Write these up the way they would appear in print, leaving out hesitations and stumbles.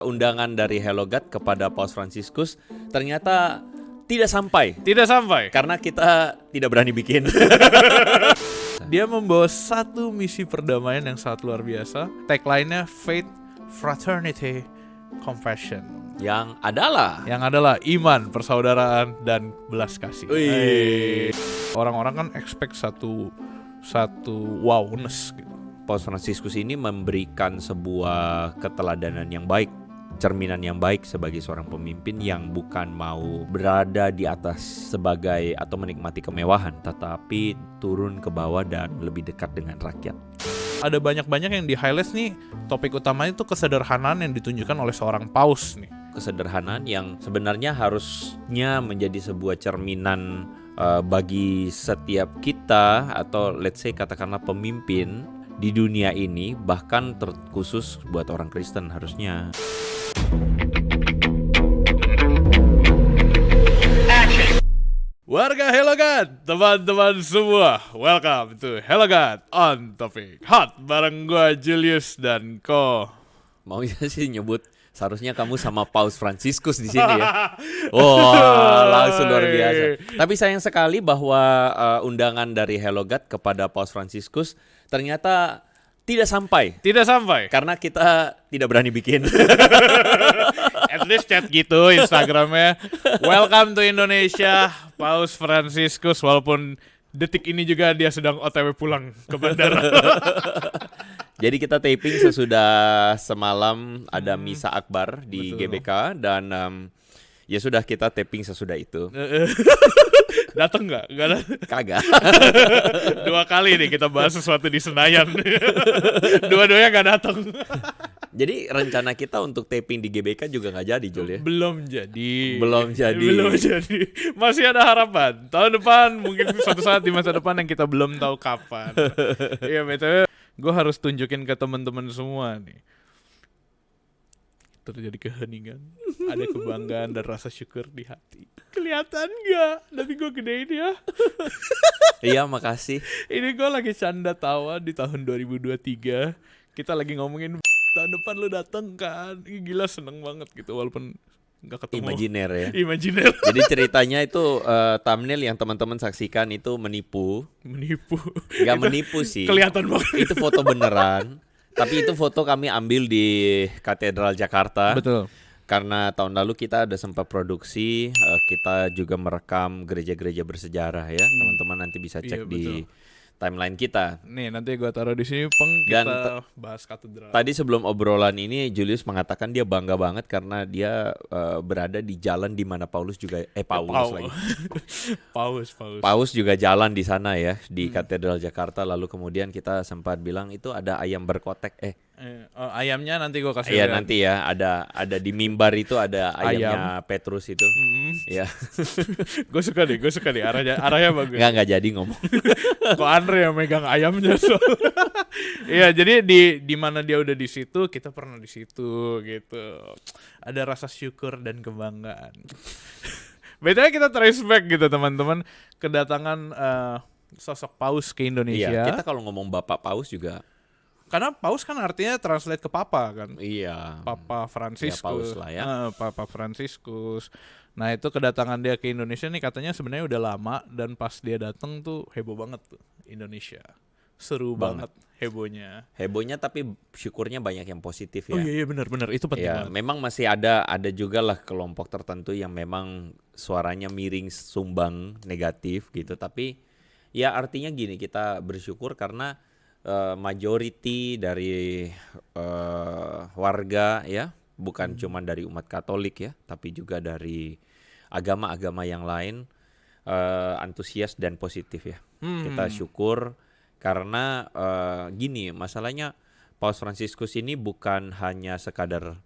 Undangan dari Hello God kepada Paus Fransiskus ternyata tidak sampai karena kita tidak berani bikin. Dia membawa satu misi perdamaian yang sangat luar biasa. Tagline-nya Faith, Fraternity, Compassion. Yang adalah iman, persaudaraan, dan belas kasih. Wih. Orang-orang kan expect satu wowness gitu. Paus Fransiskus ini memberikan sebuah keteladanan yang baik, cerminan yang baik sebagai seorang pemimpin yang bukan mau berada di atas sebagai atau menikmati kemewahan, tetapi turun ke bawah dan lebih dekat dengan rakyat. Ada banyak yang di-highlight nih. Topik utamanya itu kesederhanaan yang ditunjukkan oleh seorang paus nih. Kesederhanaan yang sebenarnya harusnya menjadi sebuah cerminan bagi setiap kita, atau let's say katakanlah pemimpin di dunia ini, bahkan terkhusus buat orang Kristen harusnya. Warga Hello God, teman-teman semua, welcome to Hello God on Topic Hot bareng gue Julius dan Ko. Maunya sih nyebut seharusnya kamu sama Paus Fransiskus di sini ya. Wah, langsung luar biasa. Tapi sayang sekali bahwa undangan dari Hello God kepada Paus Fransiskus ternyata tidak sampai karena kita tidak berani bikin. At least chat gitu Instagramnya. Welcome to Indonesia, Paus Fransiskus. Walaupun detik ini juga dia sedang OTW pulang ke bandara. Jadi kita taping sesudah semalam ada misa akbar di Betul. GBK dan ya sudah kita taping sesudah itu. Datang nggak? Kagak. 2 kali nih kita bahas sesuatu di Senayan. Dua-duanya nggak datang. Jadi rencana kita untuk taping di GBK juga nggak jadi, Jul ya? Belum jadi. Masih ada harapan. Tahun depan mungkin suatu saat di masa depan yang kita belum tahu kapan. Iya, betul. Gue harus tunjukin ke teman-teman semua nih. Terjadi keheningan, ada kebanggaan dan rasa syukur di hati. Kelihatan nggak? Tapi gue gedein ya. Iya, makasih. Ini gue lagi canda tawa di tahun 2023. Kita lagi ngomongin tahun depan lu dateng kan. Ih, gila seneng banget gitu walaupun nggak ketemu. Imajiner. Jadi ceritanya itu thumbnail yang teman-teman saksikan itu menipu. Nggak menipu sih. Kelihatan banget. Itu foto beneran. Tapi itu foto kami ambil di Katedral Jakarta. Betul. Karena tahun lalu kita ada sempat produksi, kita juga merekam gereja-gereja bersejarah ya. Teman-teman nanti bisa cek di timeline kita. Nih nanti gue taruh di sini kita bahas katedral. Tadi sebelum obrolan ini Julius mengatakan dia bangga banget karena dia berada di jalan di mana Paulus juga Paus juga jalan di sana ya di Katedral Jakarta. Lalu kemudian kita sempat bilang itu ada ayam berkotek. Ayamnya nanti gue kasih. Iya nanti ya ada di mimbar itu ada ayamnya Petrus itu. Ya. Gue suka nih arahnya bagus. Nggak jadi ngomong. Kok Andre yang megang ayamnya Iya, jadi di mana dia udah di situ, kita pernah di situ gitu. Ada rasa syukur dan kebanggaan. Betulnya kita trace back gitu teman-teman kedatangan sosok Paus ke Indonesia. Iya, kita kalau ngomong Bapak Paus juga. Karena Paus kan artinya translate ke Papa kan. Iya. Papa Fransiskus. Ya, Paus lah ya. Papa Fransiskus. Nah itu kedatangan dia ke Indonesia nih katanya sebenarnya udah lama. Dan pas dia datang tuh heboh banget tuh Indonesia. Seru banget hebohnya tapi syukurnya banyak yang positif ya. Oh iya benar itu penting ya, banget. memang masih ada juga lah kelompok tertentu yang memang suaranya miring sumbang negatif gitu. Tapi ya artinya gini, kita bersyukur karena majority dari warga ya, bukan cuma dari umat Katolik ya, tapi juga dari agama-agama yang lain antusias dan positif ya. Kita syukur karena gini, masalahnya Paus Fransiskus ini bukan hanya sekadar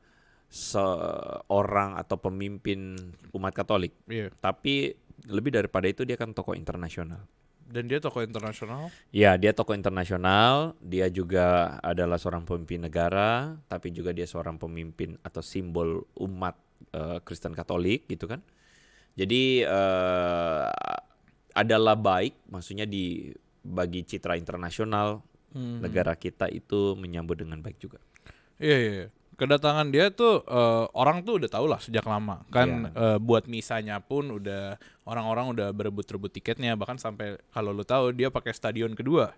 seorang atau pemimpin umat Katolik, tapi lebih daripada itu dia kan tokoh internasional. Dan dia tokoh internasional? Ya, dia tokoh internasional. Dia juga adalah seorang pemimpin negara, tapi juga dia seorang pemimpin atau simbol umat Kristen Katolik gitu kan. Jadi adalah baik, maksudnya bagi citra internasional negara kita itu menyambut dengan baik juga. Iya. Kedatangan dia tuh orang tuh udah tahu lah sejak lama kan. Iya. Buat misanya pun udah orang-orang udah berebut-rebut tiketnya, bahkan sampai kalau lu tahu dia pakai stadion kedua.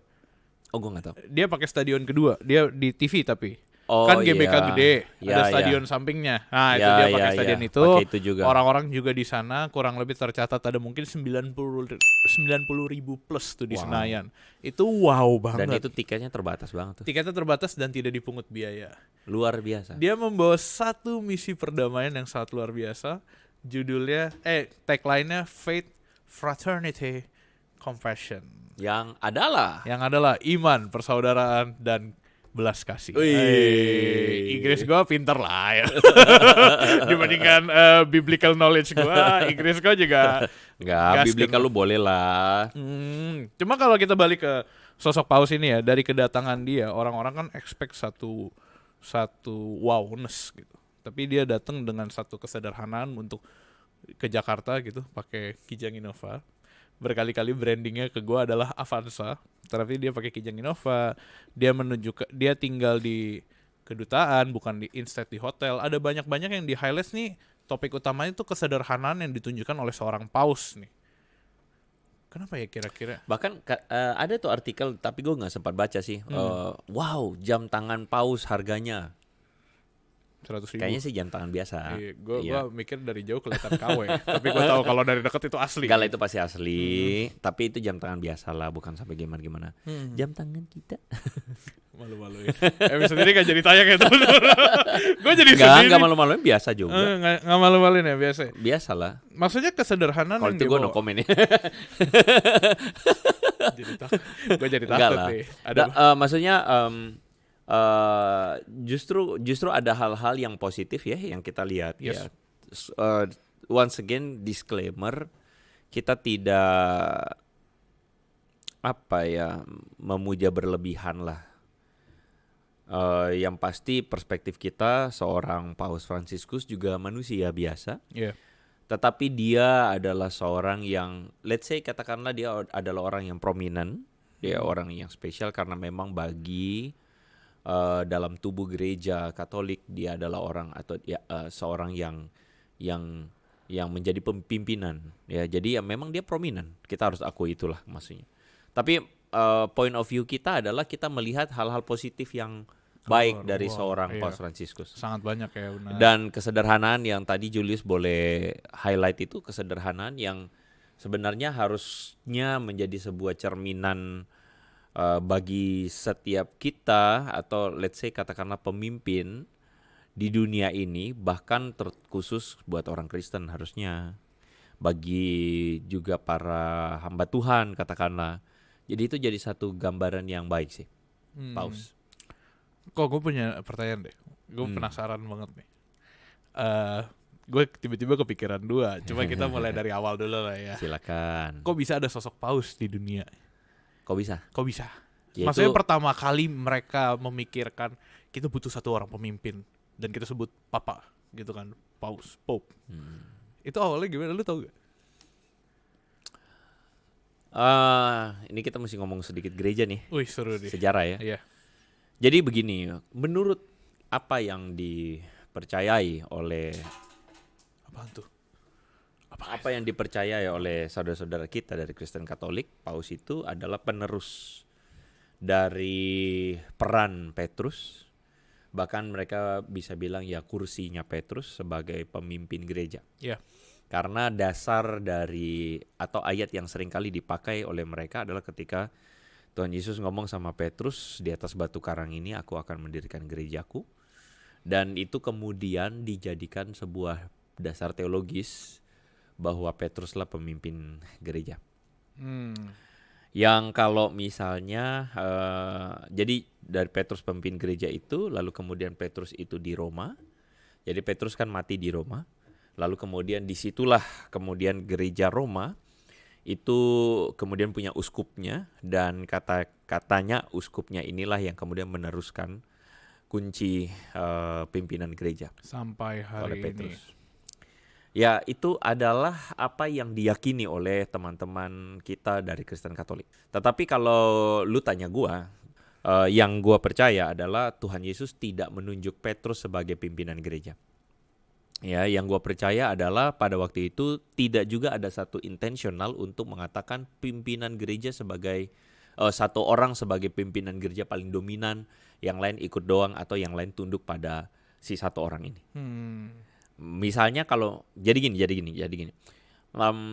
Oh, gue nggak tahu. Dia pakai stadion kedua, dia di TV tapi Oh, kan GBK iya. gede, Iya, ada stadion iya. sampingnya. Nah, itu Ya, dia ya, pakai ya. stadion itu. Pakai itu juga. Orang-orang juga di sana kurang lebih tercatat ada mungkin 90 ribu plus tuh di Wow. Senayan. Itu wow Dan banget. itu tiketnya terbatas banget tuh. Tiketnya terbatas dan tidak dipungut biaya. Luar biasa. Dia membawa satu misi perdamaian yang sangat luar biasa. Judulnya, tagline-nya Faith, Fraternity, Compassion. Yang adalah Yang adalah iman, persaudaraan, dan belas kasih. Wih. Inggris gua pinter lah ya. Dibandingkan biblical knowledge gua, Inggris gua juga Enggak, gas biblika kan. lu boleh lah. Cuma kalau kita balik ke sosok Paus ini ya, dari kedatangan dia, orang-orang kan expect satu wowness gitu. Tapi dia datang dengan satu kesederhanaan untuk ke Jakarta gitu, pakai Kijang Innova. Berkali-kali brandingnya ke gua adalah Avanza, tapi dia pakai Kijang Innova. Dia menunjukkan dia tinggal di kedutaan, bukan instead di hotel. Ada banyak-banyak yang di highlights nih. Topik utamanya itu kesederhanaan yang ditunjukkan oleh seorang paus nih. Kenapa ya kira-kira? Bahkan ada tuh artikel tapi gue nggak sempat baca sih. Wow, jam tangan paus harganya. 100.000. Kayaknya sih jam tangan biasa. Iya, gua Iya. mikir dari jauh kelihatan KW, tapi gua tahu kalau dari dekat itu asli. Enggak lah, itu pasti asli. Tapi itu jam tangan biasa lah, bukan sampai gimana-gimana. Jam tangan kita. Malu-maluin. Emi sendiri kan jadi tayang ya teman. Gue jadi Enggak sendiri. malu-maluin, biasa juga. Nggak malu-maluin ya biasa. Biasa lah. Maksudnya kesederhanaan Kalau yang itu gue dibawa. no comment ya. Gue jadi Enggak takut lah. nih. Ada Maksudnya justru ada hal-hal yang positif ya yang kita lihat Yes. ya. Once again disclaimer, kita tidak memuja berlebihan lah. Yang pasti perspektif kita seorang Paus Fransiskus juga manusia biasa. Iya. Tetapi dia adalah seorang yang, let's say katakanlah dia adalah orang yang prominent, dia orang yang spesial karena memang bagi dalam tubuh gereja Katolik dia adalah orang atau seorang yang menjadi pimpinan ya. Jadi ya memang dia prominent. Kita harus akui itulah maksudnya. Tapi point of view kita adalah kita melihat hal-hal positif yang baik dari seorang iya. Paus Fransiskus. Sangat banyak ya benar. Dan kesederhanaan yang tadi Julius boleh highlight itu kesederhanaan yang sebenarnya harusnya menjadi sebuah cerminan bagi setiap kita atau let's say katakanlah pemimpin di dunia ini, bahkan terkhusus buat orang Kristen harusnya, bagi juga para hamba Tuhan katakanlah. Jadi itu jadi satu gambaran yang baik sih, Paus. Kok gue punya pertanyaan deh. Gue penasaran banget nih. Gue tiba-tiba kepikiran dua. Cuma kita mulai dari awal dulu lah ya. Silakan. Kok bisa ada sosok paus di dunia? Kok bisa? Kok bisa? Ya Maksudnya itu- pertama kali mereka memikirkan kita butuh satu orang pemimpin dan kita sebut papa gitu kan, paus, pope. Itu awalnya gimana, lu tau gak? Ini kita mesti ngomong sedikit gereja nih, Wih seru deh. sejarah ya. Iya. Jadi begini, menurut apa yang dipercayai oleh Apaan tuh? apa yang dipercayai oleh saudara-saudara kita dari Kristen Katolik, Paus itu adalah penerus dari peran Petrus. Bahkan mereka bisa bilang ya kursinya Petrus sebagai pemimpin gereja. Iya. Karena dasar dari atau ayat yang seringkali dipakai oleh mereka adalah ketika Tuhan Yesus ngomong sama Petrus, di atas batu karang ini aku akan mendirikan gerejaku. Dan itu kemudian dijadikan sebuah dasar teologis bahwa Petruslah pemimpin gereja. Yang kalau misalnya, jadi dari Petrus pemimpin gereja itu, lalu kemudian Petrus itu di Roma. Jadi Petrus kan mati di Roma. Lalu kemudian disitulah kemudian gereja Roma itu kemudian punya uskupnya, dan katanya uskupnya inilah yang kemudian meneruskan kunci pimpinan gereja Sampai oleh hari ini. Petrus. Ya, itu adalah apa yang diyakini oleh teman-teman kita dari Kristen Katolik. Tetapi kalau lu tanya gua, yang gua percaya adalah Tuhan Yesus tidak menunjuk Petrus sebagai pimpinan gereja. Ya, yang gua percaya adalah pada waktu itu tidak juga ada satu intensional untuk mengatakan pimpinan gereja sebagai satu orang sebagai pimpinan gereja paling dominan, yang lain ikut doang atau yang lain tunduk pada si satu orang ini. Misalnya kalau jadi gini.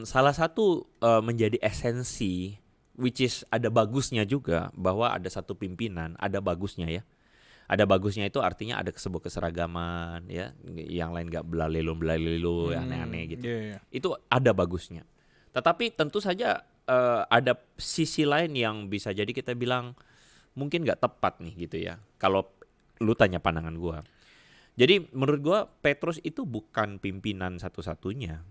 Salah satu menjadi esensi, which is ada bagusnya juga bahwa ada satu pimpinan, ada bagusnya ya. Ada bagusnya itu artinya ada sebuah keseragaman ya, yang lain nggak belalelo aneh-aneh gitu. Itu ada bagusnya. Tetapi tentu saja ada sisi lain yang bisa jadi kita bilang mungkin nggak tepat nih gitu ya. Kalau lu tanya pandangan gua. Jadi menurut gua Petrus itu bukan pimpinan satu-satunya.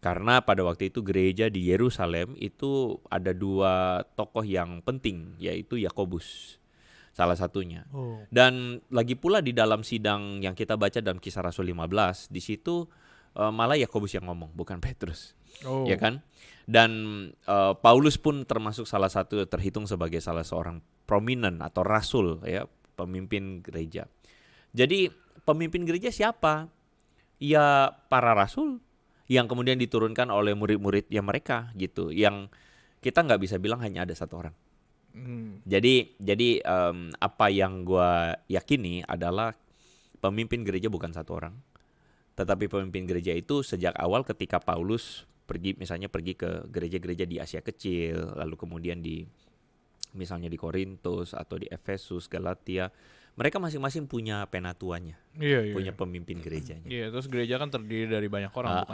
Karena pada waktu itu gereja di Yerusalem itu ada 2 tokoh yang penting, yaitu Yakobus. Salah satunya. Dan lagi pula di dalam sidang yang kita baca dalam Kisah Rasul 15, di situ malah Yakobus yang ngomong, bukan Petrus. Ya kan? Dan Paulus pun termasuk salah satu, terhitung sebagai salah seorang prominent atau rasul ya, pemimpin gereja. Jadi pemimpin gereja siapa? Ya para rasul yang kemudian diturunkan oleh murid-muridnya mereka gitu. Yang kita nggak bisa bilang hanya ada satu orang. Jadi apa yang gue yakini adalah pemimpin gereja bukan satu orang, tetapi pemimpin gereja itu sejak awal ketika Paulus pergi ke gereja-gereja di Asia Kecil, lalu kemudian misalnya di Korintus atau di Efesus, Galatia, mereka masing-masing punya penatuannya, punya pemimpin gerejanya. Iya, terus gereja kan terdiri dari banyak orang.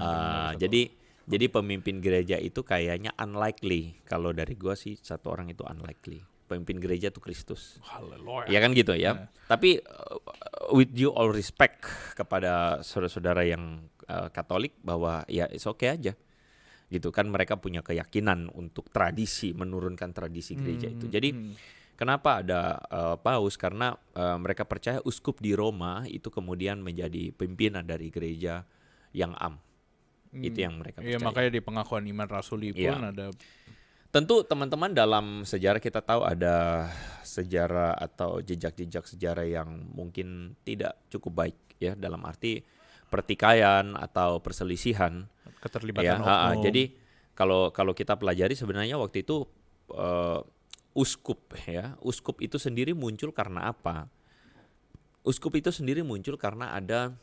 Jadi pemimpin gereja itu kayaknya unlikely. Kalau dari gua sih satu orang itu unlikely. Pemimpin gereja itu Kristus. Haleluya. Ya kan gitu ya. Tapi with due all respect kepada saudara-saudara yang Katolik bahwa ya it's okay aja. Gitu kan, mereka punya keyakinan untuk tradisi, menurunkan tradisi gereja itu. Jadi kenapa ada paus? Karena mereka percaya uskup di Roma itu kemudian menjadi pimpinan dari gereja yang Itu yang mereka percaya. Iya, makanya di pengakuan iman rasuli pun ada. Tentu teman-teman dalam sejarah kita tahu ada sejarah atau jejak-jejak sejarah yang mungkin tidak cukup baik ya, dalam arti pertikaian atau perselisihan, keterlibatan oknum. Jadi kalau kita pelajari sebenarnya waktu itu uskup itu sendiri muncul karena apa? Uskup itu sendiri muncul karena ada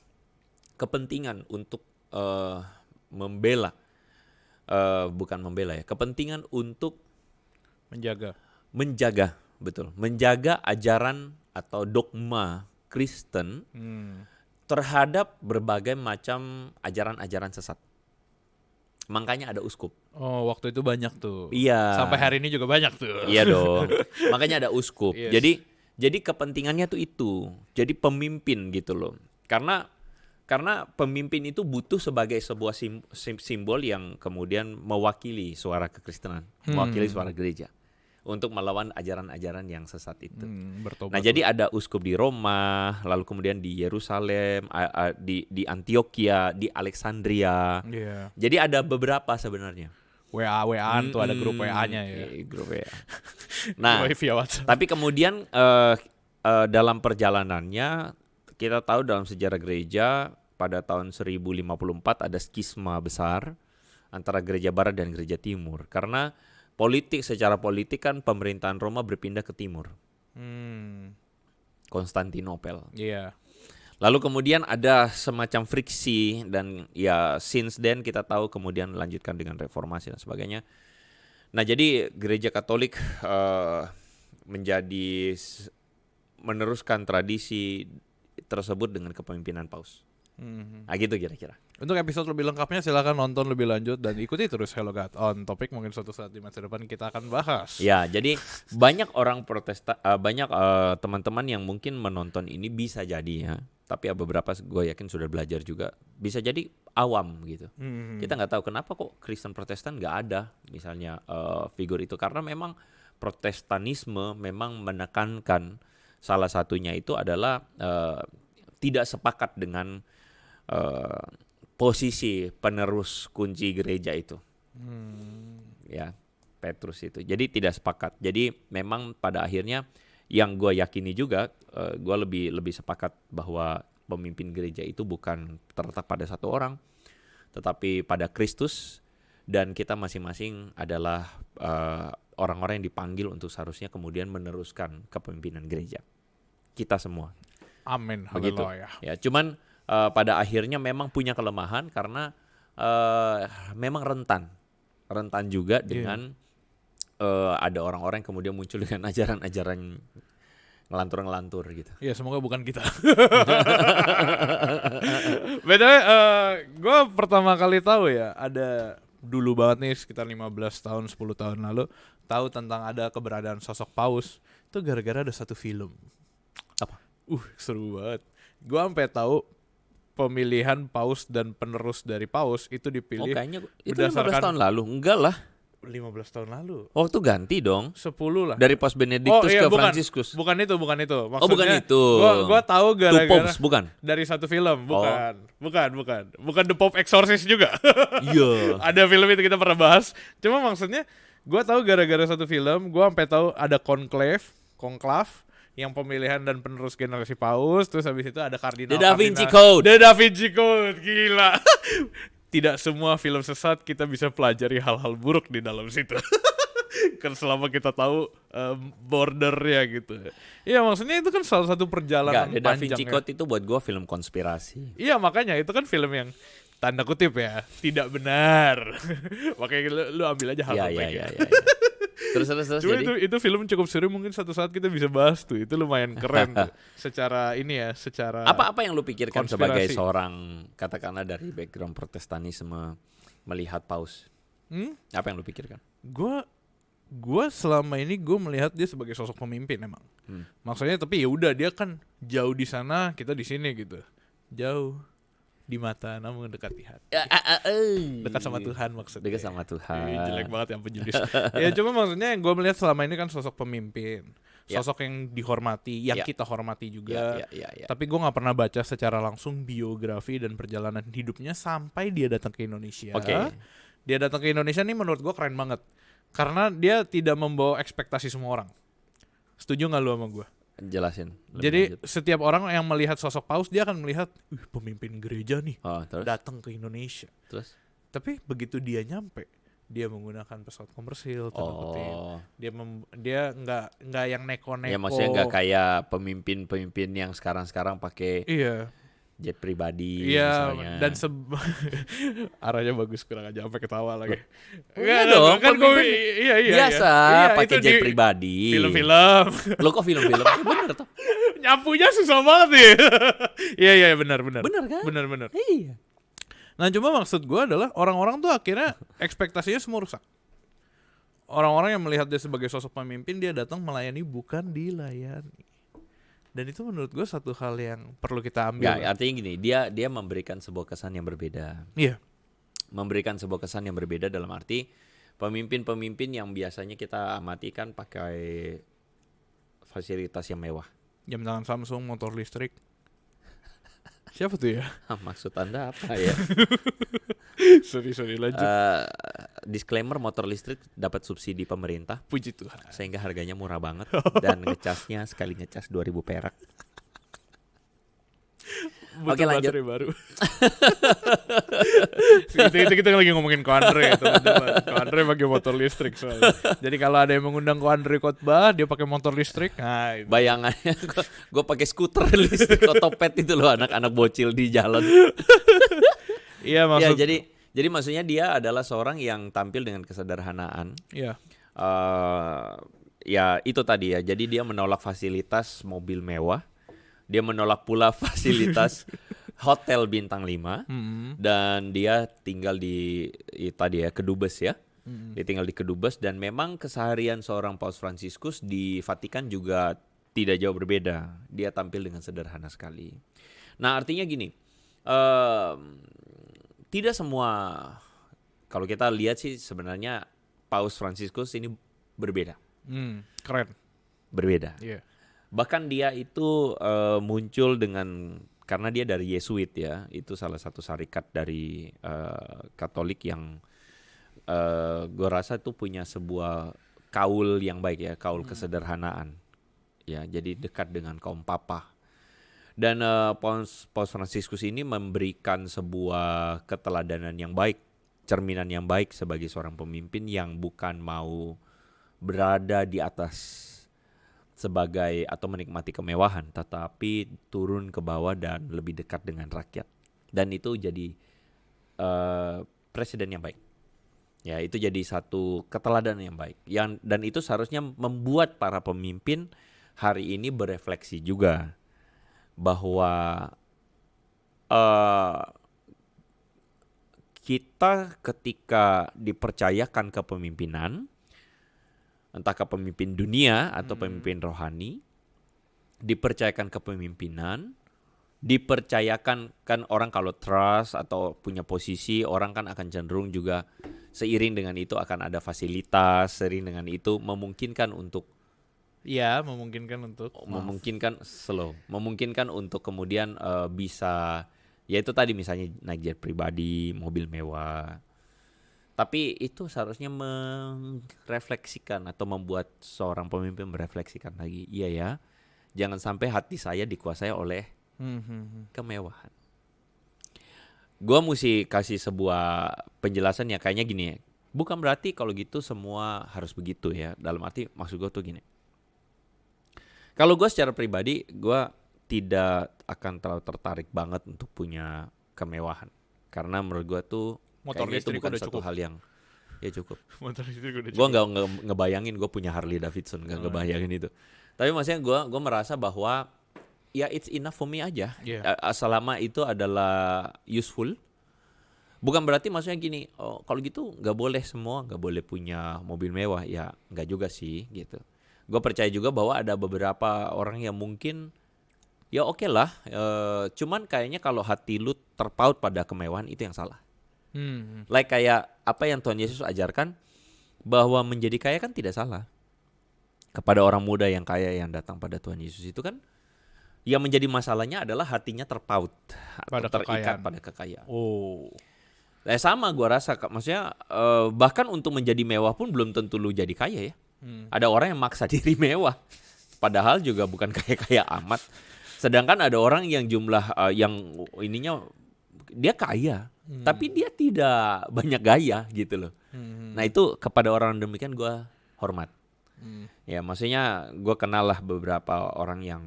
kepentingan untuk kepentingan untuk menjaga ajaran atau dogma Kristen terhadap berbagai macam ajaran-ajaran sesat. Makanya ada uskup. Oh, waktu itu banyak tuh. Iya. Sampai hari ini juga banyak tuh. Iya dong. Makanya ada uskup. Yes. Jadi kepentingannya tuh itu. Jadi pemimpin gitu loh. Karena pemimpin itu butuh sebagai sebuah simbol yang kemudian mewakili suara kekristenan, mewakili suara gereja untuk melawan ajaran-ajaran yang sesat itu. Nah, jadi ada uskup di Roma, lalu kemudian di Yerusalem, di Antioquia, di Alexandria. Jadi ada beberapa sebenarnya. WA-WAan tuh ada grup WA-nya ya. Grup WA. Nah, tapi kemudian dalam perjalanannya kita tahu dalam sejarah gereja pada tahun 1054 ada skisma besar antara gereja barat dan gereja timur. Karena secara politik kan pemerintahan Roma berpindah ke timur. Konstantinopel. Iya. Lalu kemudian ada semacam friksi dan ya since then kita tahu kemudian melanjutkan dengan reformasi dan sebagainya. Nah, jadi gereja Katolik meneruskan tradisi tersebut dengan kepemimpinan paus. Nah, gitu kira-kira. Untuk episode lebih lengkapnya silakan nonton lebih lanjut dan ikuti terus Hello God on Topic, mungkin suatu saat di masa depan kita akan bahas. Ya, jadi banyak orang banyak teman-teman yang mungkin menonton ini bisa jadi ya, tapi beberapa gue yakin sudah belajar juga, bisa jadi awam gitu. Kita nggak tahu kenapa kok Kristen Protestan nggak ada misalnya figur itu, karena memang Protestanisme memang menekankan salah satunya itu adalah tidak sepakat dengan posisi penerus kunci gereja itu, ya Petrus itu. Jadi tidak sepakat. Jadi memang pada akhirnya yang gue yakini juga, gue lebih sepakat bahwa pemimpin gereja itu bukan terletak pada satu orang, tetapi pada Kristus, dan kita masing-masing adalah orang-orang yang dipanggil untuk seharusnya kemudian meneruskan kepemimpinan gereja. Kita semua. Amin. Begitu. Haleluya. Ya, cuman pada akhirnya memang punya kelemahan karena memang rentan juga dengan ada orang-orang yang kemudian muncul dengan ajaran-ajaran ngelantur-ngelantur gitu. Ya semoga bukan kita. BTW, gue pertama kali tahu ya, ada dulu banget nih sekitar 15 tahun, 10 tahun lalu, tahu tentang ada keberadaan sosok Paus. Itu gara-gara ada satu film. Apa? Seru banget. Gue sampai tahu pemilihan Paus dan penerus dari Paus itu dipilih Kayaknya itu 15 berdasarkan tahun lalu. Enggak lah. 15 tahun lalu. Oh, itu ganti dong. 10 lah. Dari Paus Benedictus ke bukan. Franciscus. Bukan itu. Maksudnya, Bukan itu. Gua tahu Two gara-gara Popes, bukan? dari satu film, bukan. Bukan The Pope Exorcist juga. Iya. Ada film itu kita pernah bahas. Cuma maksudnya gua tahu gara-gara satu film, gua sampai tahu ada conclave yang pemilihan dan penerus generasi Paus, terus habis itu ada kardinal. The Da Vinci Code. The Da Vinci Code, gila. Tidak semua film sesat kita bisa pelajari hal-hal buruk di dalam situ. Kan selama kita tahu bordernya gitu. Iya, maksudnya itu kan salah satu perjalanan Enggak, The Da panjang. Vinci Code itu buat gua film konspirasi. Iya, makanya itu kan film yang tanda kutip ya, tidak benar. Makanya lu ambil aja hal-hal baik. Iya. Terus Cuma jadi itu film cukup seru, mungkin satu saat kita bisa bahas tuh. Itu lumayan keren tuh. Secara apa yang lu pikirkan sebagai konspirasi. seorang katakanlah dari background Protestanisme melihat Paus? Apa yang lu pikirkan? Gue selama ini gue melihat dia sebagai sosok pemimpin emang. Maksudnya tapi ya udah, dia kan jauh di sana, kita di sini gitu. Jauh di mata namun dekat di hati. Dekat sama Tuhan maksudnya. Dekat sama Tuhan. Jelek banget yang penjulis. Ya cuma maksudnya yang gue melihat selama ini kan sosok pemimpin, sosok yang dihormati, yang kita hormati juga. Ya. Tapi gue nggak pernah baca secara langsung biografi dan perjalanan hidupnya sampai dia datang ke Indonesia. Oke. Dia datang ke Indonesia nih menurut gue keren banget, karena dia tidak membawa ekspektasi semua orang. Setuju nggak lu sama gue? Jelasin. Jadi setiap orang yang melihat sosok Paus, dia akan melihat pemimpin gereja nih terus? datang ke Indonesia. Terus? Tapi begitu dia nyampe, dia menggunakan pesawat komersil, dia nggak yang neko-neko. Ya maksudnya nggak kayak pemimpin yang sekarang pakai jet pribadi misalnya. Dan arahnya bagus, kurang aja sampai ketawa lagi. Enggak dong, kan biasa pakai jet pribadi. Film-film. Lo kok film-film? Bener toh? Nyapunya susah banget nih. Iya benar. Bener kan? Benar. Iya. Nah cuma maksud gue adalah orang-orang tuh akhirnya ekspektasinya semua rusak. Orang-orang yang melihat dia sebagai sosok pemimpin, dia datang melayani bukan dilayani. Dan itu menurut gue satu hal yang perlu kita ambil. Ya, artinya gini, dia memberikan sebuah kesan yang berbeda. Iya. Memberikan sebuah kesan yang berbeda dalam arti pemimpin-pemimpin yang biasanya kita amati kan pakai fasilitas yang mewah. Jam tangan Samsung, motor listrik. Siapa tuh ya? Maksud Anda apa ya? Sorry lanjut. Disclaimer, motor listrik dapat subsidi pemerintah. Puji Tuhan. Sehingga harganya murah banget dan ngecasnya sekali ngecas 2.000 perak. Oke, lanjut. Baterai baru. itu kita lagi ngomongin Ko Andre, teman-teman. Ko Andre pakai motor listrik soalnya. Jadi kalau ada yang mengundang Ko Andre khotbah, dia pakai motor listrik. Nah, itu. Bayangannya gue pakai skuter listrik otopet itu loh, anak-anak bocil di jalan. Iya, maksud. Ya, jadi maksudnya dia adalah seorang yang tampil dengan kesederhanaan. Iya. Ya itu tadi ya. Jadi dia menolak fasilitas mobil mewah. Dia menolak pula fasilitas hotel bintang 5. Dan dia tinggal di tadi ya, Kedubes ya. Dia tinggal di Kedubes, dan memang keseharian seorang Paus Fransiskus di Vatikan juga tidak jauh berbeda. Dia tampil dengan sederhana sekali. Nah, artinya gini, tidak semua, kalau kita lihat sih sebenarnya Paus Fransiskus ini berbeda. Keren. Berbeda. Iya. Bahkan dia itu muncul karena dia dari Yesuit ya. Itu salah satu syarikat dari Katolik yang gue rasa itu punya sebuah kaul yang baik ya, kaul kesederhanaan. ya, jadi dekat dengan kaum papa. Dan Paus Fransiskus ini memberikan sebuah keteladanan yang baik, cerminan yang baik sebagai seorang pemimpin yang bukan mau berada di atas sebagai atau menikmati kemewahan, tetapi turun ke bawah dan lebih dekat dengan rakyat. Dan itu jadi presiden yang baik. Ya, itu jadi satu keteladanan yang baik. Dan itu seharusnya membuat para pemimpin hari ini berefleksi juga bahwa kita ketika dipercayakan kepemimpinan, entah kepemimpin dunia atau pemimpin rohani, dipercayakan kepemimpinan, dipercayakan, kan orang kalau trust atau punya posisi, orang kan akan cenderung juga seiring dengan itu akan ada fasilitas, seiring dengan itu memungkinkan untuk memungkinkan untuk kemudian bisa, ya itu tadi misalnya naik jet pribadi, mobil mewah. Tapi itu seharusnya merefleksikan atau membuat seorang pemimpin merefleksikan lagi, iya ya, jangan sampai hati saya dikuasai oleh kemewahan. Gua mesti kasih sebuah penjelasan ya, kayaknya gini ya. Bukan berarti kalau gitu semua harus begitu ya. Dalam arti maksud gue tuh gini. Kalau gue secara pribadi, gue tidak akan terlalu tertarik banget untuk punya kemewahan. Karena menurut gue tuh motor kayaknya itu listrik bukan udah satu cukup. hal yang ya cukup. Motor listrik udah Gue nggak ngebayangin gue punya Harley Davidson, nggak ngebayangin itu. Tapi maksudnya gue merasa bahwa ya it's enough for me aja. Yeah. Selama itu adalah useful. Bukan berarti maksudnya gini, kalau gitu nggak boleh semua, nggak boleh punya mobil mewah. Ya nggak juga sih gitu. Gue percaya juga bahwa ada beberapa orang yang mungkin ya oke lah. Cuman kayaknya kalau hati lu terpaut pada kemewahan itu yang salah. Like kayak apa yang Tuhan Yesus ajarkan, bahwa menjadi kaya kan tidak salah. Kepada orang muda yang kaya yang datang pada Tuhan Yesus itu kan, yang menjadi masalahnya adalah hatinya terpaut pada atau terikat kekayaan. pada kekayaan. Oh. Sama gua rasa, maksudnya bahkan untuk menjadi mewah pun belum tentu lu jadi kaya ya. Ada orang yang maksa diri mewah, padahal juga bukan kaya-kaya amat. Sedangkan ada orang yang jumlah yang ininya dia kaya, tapi dia tidak banyak gaya gitu loh. Nah itu kepada orang demikian gua hormat. Ya maksudnya gue kenal lah beberapa orang yang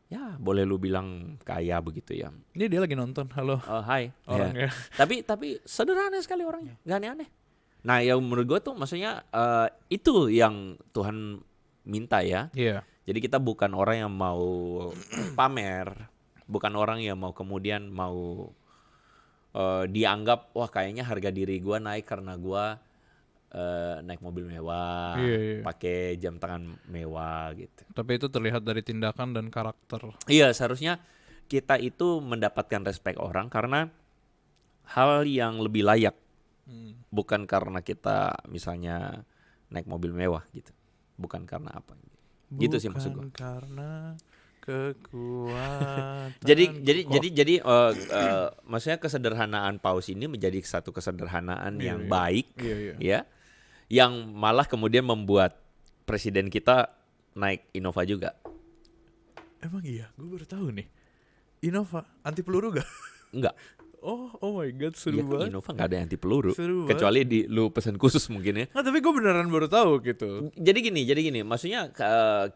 ya boleh lu bilang kaya begitu ya. Ini dia lagi nonton. Halo. Hai. Orangnya. Tapi sederhana sekali orangnya, gak aneh-aneh. Nah yang menurut gue tuh maksudnya itu yang Tuhan minta ya. Iya. Jadi kita bukan orang yang mau pamer, bukan orang yang mau kemudian mau dianggap wah kayaknya harga diri gue naik karena gue naik mobil mewah, pakai jam tangan mewah gitu. Tapi itu terlihat dari tindakan dan karakter. Iya, seharusnya kita itu mendapatkan respect orang karena hal yang lebih layak, bukan karena kita misalnya naik mobil mewah gitu, bukan karena apa. Gitu sih maksud gue. Bukan karena kekuatan. Jadi maksudnya kesederhanaan Paus ini menjadi satu kesederhanaan yang baik, ya. Yang malah kemudian membuat presiden kita naik Innova juga. Emang iya, gue baru tahu nih. Innova anti peluru gak? Enggak. Oh my god, seru Iya, banget. Innova nggak ada yang anti peluru, Seru kecuali di lu pesan khusus mungkin ya. Nah, tapi gue beneran baru tahu gitu. Jadi gini, maksudnya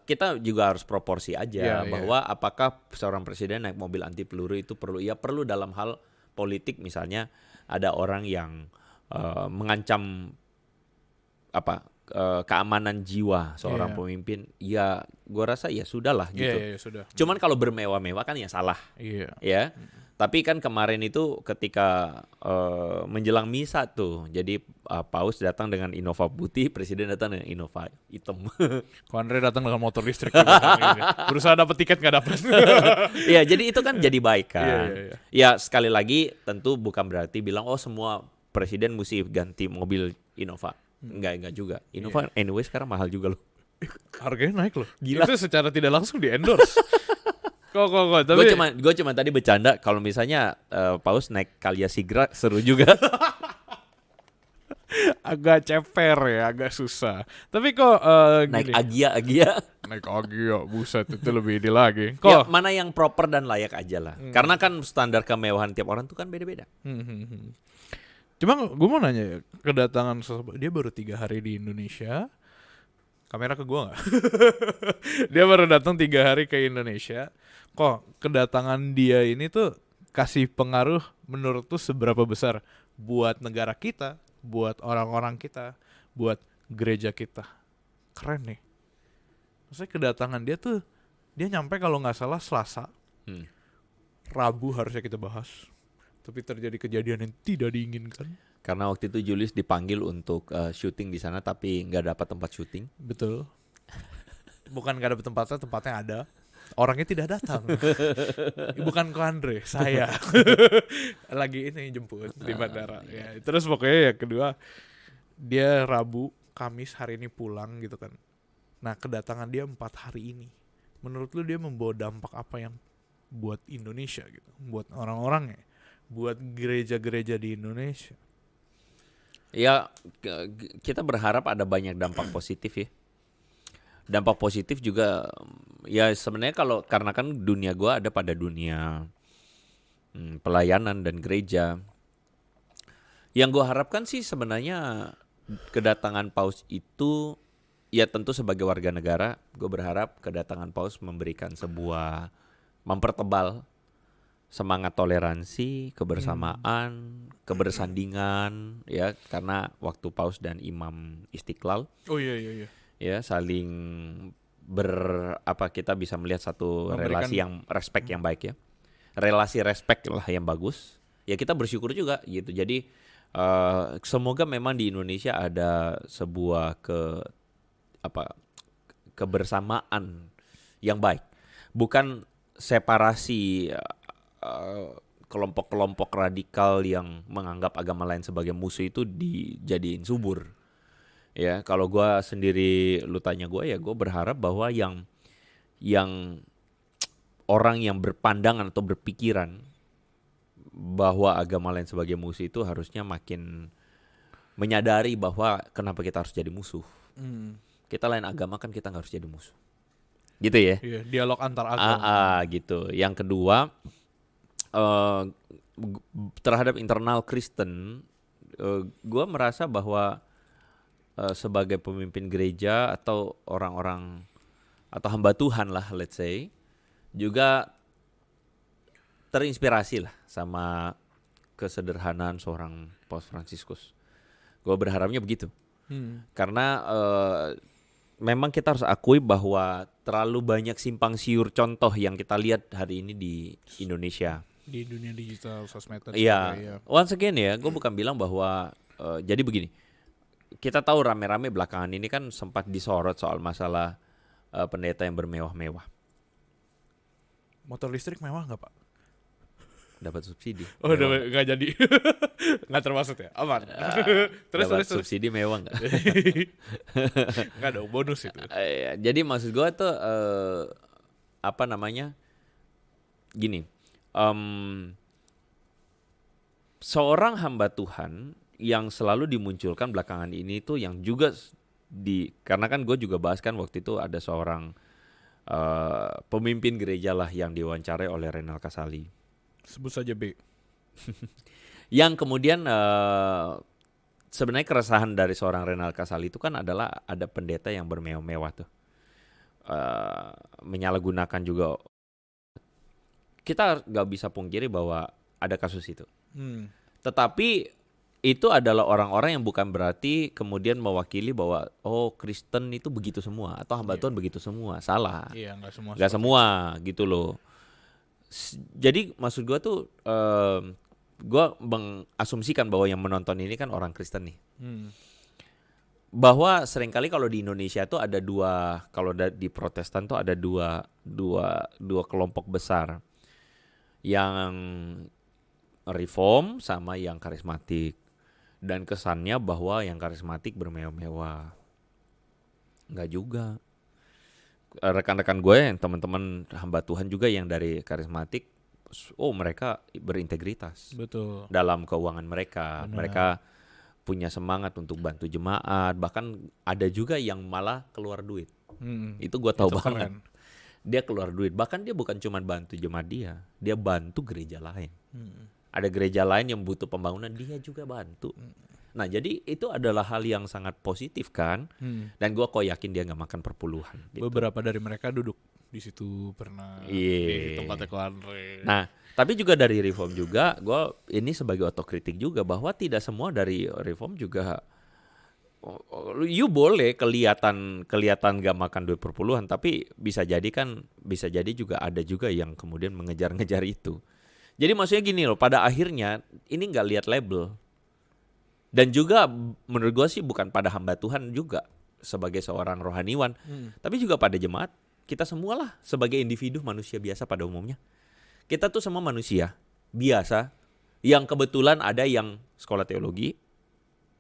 kita juga harus proporsi aja bahwa apakah seorang presiden naik mobil anti peluru itu perlu? Ya perlu dalam hal politik, misalnya ada orang yang mengancam keamanan jiwa seorang pemimpin, ya gue rasa ya sudahlah gitu. Sudah. Cuman kalau bermewah-mewah kan ya salah. Ya. Tapi kan kemarin itu ketika menjelang misa tuh, jadi Paus datang dengan Innova putih, presiden datang dengan Innova hitam. Andre datang dengan motor listrik juga. Berusaha dapat tiket nggak dapat. Iya, jadi itu kan jadi baik kan. Iya. Ya sekali lagi tentu bukan berarti bilang semua presiden mesti ganti mobil Innova. Enggak juga. Innova anyway sekarang mahal juga loh. Harganya naik loh. Gila. Itu secara tidak langsung di endorse. Kok. Tapi gue cuma tadi bercanda kalau misalnya Paus naik Calya Sigra seru juga. agak ceper ya, agak susah. Tapi kok Naik gini, Agia. naik Agio, buset itu lebih ini lagi. Ya, Kok mana yang proper dan layak aja lah. Karena kan standar kemewahan tiap orang tuh kan beda-beda. Cuma gue mau nanya ya, kedatangan dia baru 3 hari di Indonesia. Kamera ke gue nggak? Dia baru datang 3 hari ke Indonesia. Kok kedatangan dia ini tuh kasih pengaruh menurut tuh seberapa besar buat negara kita, buat orang-orang kita, buat gereja kita? Keren nih. Maksudnya kedatangan dia tuh, dia nyampe kalau nggak salah Selasa. Rabu harusnya kita bahas. Tapi terjadi kejadian yang tidak diinginkan. Karena waktu itu Julius dipanggil untuk syuting di sana tapi nggak dapat tempat syuting. Betul. Bukan gak ada tempatnya ada. Orangnya tidak datang. Bukan ko Andre, saya. Lagi ini jemput di bandara. Ya, terus pokoknya ya kedua, dia Rabu, Kamis hari ini pulang gitu kan. Nah kedatangan dia 4 hari ini. Menurut lu dia membawa dampak apa yang buat Indonesia gitu? Buat orang-orangnya? Buat gereja-gereja di Indonesia? Ya kita berharap ada banyak dampak positif ya. Dampak positif juga ya sebenarnya kalau karena kan dunia gua ada pada dunia pelayanan dan gereja. Yang gua harapkan sih sebenarnya kedatangan Paus itu ya tentu sebagai warga negara, gua berharap kedatangan Paus memberikan sebuah mempertebal semangat toleransi, kebersamaan, kebersandingan ya karena waktu Paus dan Imam Istiqlal Oh iya. ya saling kita bisa melihat satu Memberikan- relasi yang respect yang baik ya. Relasi respect lah yang bagus. Ya kita bersyukur juga gitu. Jadi semoga memang di Indonesia ada sebuah kebersamaan yang baik. Bukan separasi kelompok-kelompok radikal yang menganggap agama lain sebagai musuh itu dijadiin subur. Ya, kalau gua sendiri lu tanya gua ya gua berharap bahwa yang orang yang berpandangan atau berpikiran bahwa agama lain sebagai musuh itu harusnya makin menyadari bahwa kenapa kita harus jadi musuh. Kita lain agama kan kita nggak harus jadi musuh. Gitu ya. Iya, dialog antar agama. Gitu. Yang kedua terhadap internal Kristen, gue merasa bahwa sebagai pemimpin gereja atau orang-orang atau hamba Tuhan lah, let's say, juga terinspirasi lah sama kesederhanaan seorang Paus Fransiskus. Gue berharapnya begitu, karena memang kita harus akui bahwa terlalu banyak simpang siur contoh yang kita lihat hari ini di Indonesia. Di dunia digital, sosmed dan Iya, sebagainya. once again ya, gue bukan bilang bahwa jadi begini. Kita tahu rame-rame belakangan ini kan sempat disorot soal masalah pendeta yang bermewah-mewah. Motor listrik mewah nggak Pak? Dapat subsidi. Oh udah nggak jadi. Nggak termasuk ya? Aman. Dapat terus. subsidi mewah nggak? Nggak dong, bonus itu. Jadi maksud gue tuh gini. Seorang hamba Tuhan yang selalu dimunculkan belakangan ini tuh yang juga karena kan gue juga bahas kan waktu itu ada seorang pemimpin gereja lah yang diwawancarai oleh Renal Kasali. Sebut saja B. Yang kemudian sebenarnya keresahan dari seorang Renal Kasali itu kan adalah ada pendeta yang bermewah-mewah tuh. Menyalahgunakan juga. Kita gak bisa pungkiri bahwa ada kasus itu. Tetapi itu adalah orang-orang yang bukan berarti kemudian mewakili bahwa Kristen itu begitu semua atau hamba Tuhan begitu semua. Salah. Iya, nggak semua. Gak semua gitu loh. Jadi maksud gue tuh gue mengasumsikan bahwa yang menonton ini kan orang Kristen nih. Bahwa seringkali kalau di Indonesia tuh ada kalau di Protestan tuh ada dua kelompok besar. Yang reform sama yang karismatik. Dan kesannya bahwa yang karismatik bermewah-mewah. Enggak juga. Rekan-rekan gue yang teman-teman hamba Tuhan juga yang dari karismatik, mereka berintegritas. Betul. Dalam keuangan mereka. Benar. Mereka punya semangat untuk bantu jemaat, bahkan ada juga yang malah keluar duit. Itu gue tahu Itu banget. keren. Dia keluar duit, bahkan dia bukan cuma bantu jemaat dia bantu gereja lain. Ada gereja lain yang butuh pembangunan, dia juga bantu. Nah, jadi itu adalah hal yang sangat positif kan. Dan gue kok yakin dia nggak makan perpuluhan. Gitu. Beberapa dari mereka duduk di situ pernah Iya. di tempatnya Ko Andre. Nah, tapi juga dari Reform juga, gue ini sebagai otokritik juga bahwa tidak semua dari Reform juga. You boleh kelihatan gak makan duit perpuluhan, tapi bisa jadi juga ada juga yang kemudian mengejar-ngejar itu. Jadi maksudnya gini loh, pada akhirnya ini nggak lihat label. Dan juga menurut gue sih bukan pada hamba Tuhan juga sebagai seorang rohaniwan, tapi juga pada jemaat. Kita semualah sebagai individu manusia biasa pada umumnya. Kita tuh semua manusia biasa yang kebetulan ada yang sekolah teologi,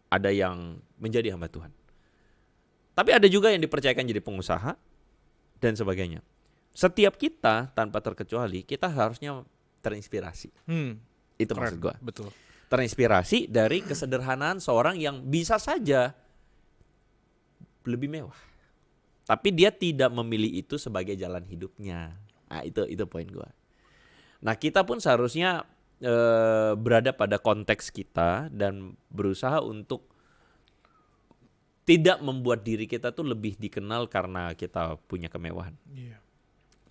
ada yang menjadi hamba Tuhan. Tapi ada juga yang dipercayakan jadi pengusaha dan sebagainya. Setiap kita tanpa terkecuali kita harusnya terinspirasi. Itu Keren, maksud gue. betul. Terinspirasi dari kesederhanaan seorang yang bisa saja lebih mewah. Tapi dia tidak memilih itu sebagai jalan hidupnya. Nah, itu poin gue. Nah, kita pun seharusnya berada pada konteks kita dan berusaha untuk tidak membuat diri kita tuh lebih dikenal karena kita punya kemewahan. Iya.